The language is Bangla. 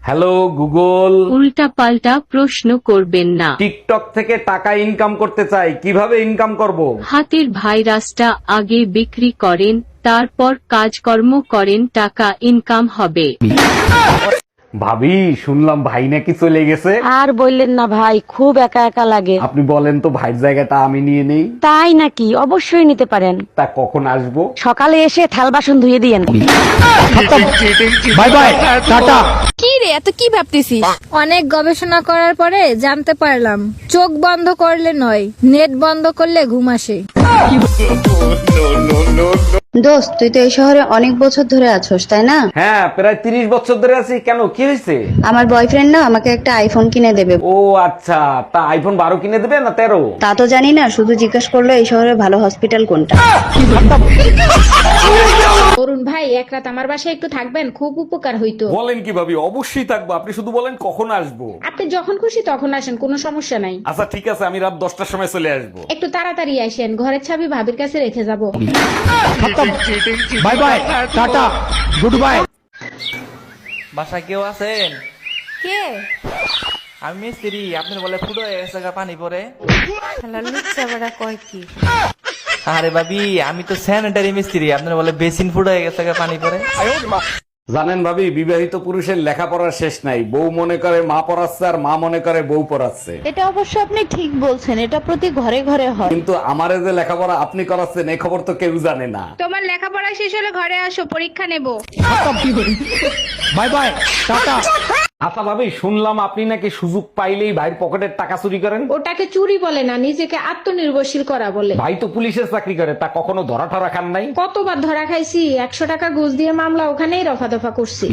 হ্যালো গুগল, উল্টা পাল্টা প্রশ্ন করবেন না। টিকটক থেকে টাকা ইনকাম করতে চাই, কিভাবে ইনকাম করব? হাতের ভাইরাসটা আগে বিক্রি করেন, তারপর কাজকর্ম করেন, টাকা ইনকাম হবে। ভাবি, শুনলাম ভাই নাকি চলে গেছে। আর বললেন না ভাই, খুব একা একা লাগে। আপনি বলেন তো ভাইয়ের জায়গাটা আমি নিয়ে নেই। তাই নাকি? অবশ্যই নিতে পারেন। তা কখন আসবো? সকালে এসে থাল বাসন ধুয়ে দিয়েন। Bye bye, tata. কি রে, এত কি ভাবতেছিস? অনেক গবেষণা করার পরে জানতে পারলাম চোখ বন্ধ করলে নয়, নেট বন্ধ করলে ঘুম আসে। দোস্ত, তুই তো এই শহরে অনেক বছর ধরে আছোস, তাই না? হ্যাঁ, প্রায় 30 বছর ধরে আছি। কেন, কি হয়েছে? আমার বয়ফ্রেন্ড না আমাকে একটা আইফোন কিনে দেবে। ও আচ্ছা, তা আইফোন 12 কিনে দেবে না 13? তা তো জানি না, শুধু জিজ্ঞেস করলো এই শহরে ভালো হসপিটাল কোনটা। অরুণ ভাই, এক রাত আমার বাসায় একটু থাকবেন, খুব উপকার হইতো। বলেন কি ভাবি, অবশ্যই থাকবো। আপনি শুধু বলেন কখন আসবো। আপনি যখন খুশি তখন আসেন, কোনো সমস্যা নাই। আচ্ছা ঠিক আছে, আমি রাত 10টার সময় চলে আসবো। একটু তাড়াতাড়ি আসেন, ঘরের চাবি ভাবির কাছে রেখে যাব। Bye bye, tata, good bye. বাসায় কেউ আছেন? কে? আমি মিস্ত্রি, আপনার বলে ফুটো হয়ে গেছে গা পানি পরে। লুচ্চাবাড়া কয় কি? আরে ভাবি, আমি তো স্যানিটারি মিস্ত্রি, আপনার বলে বেসিন ফুটো হয়ে গেছে গা পানি পরে। জানেন ভাবি, বিবাহিত পুরুষের লেখাপড়ার শেষ নাই। বউ মনে করে মা পড়াচ্ছে, আর মা মনে করে বউ পড়াচ্ছে। এটা অবশ্য আপনি ঠিক বলছেন, এটা প্রতি ঘরে ঘরে হয়। কিন্তু আমারে যে লেখাপড়া আপনি করাচ্ছেন, এই খবর তো কেউ জানে না। তোমার লেখাপড়া শেষ হলে ঘরে আসো, পরীক্ষা নেব। Bye bye, tata. আচ্ছা ভাবি, শুনলাম আপনি নাকি সুযোগ পাইলেই ভাইয়ের পকেটের টাকা চুরি করেন। ওটাকে চুরি বলে না, নিজেকে আত্মনির্ভরশীল করা বলে। ভাই তো পুলিশের চাকরি করে, তা কখনো ধরা ঠরা খান নাই? কতবার ধরা খাইছি, 100 টাকা ঘুষ দিয়ে মামলা ওখানেই রফা দফা করছি।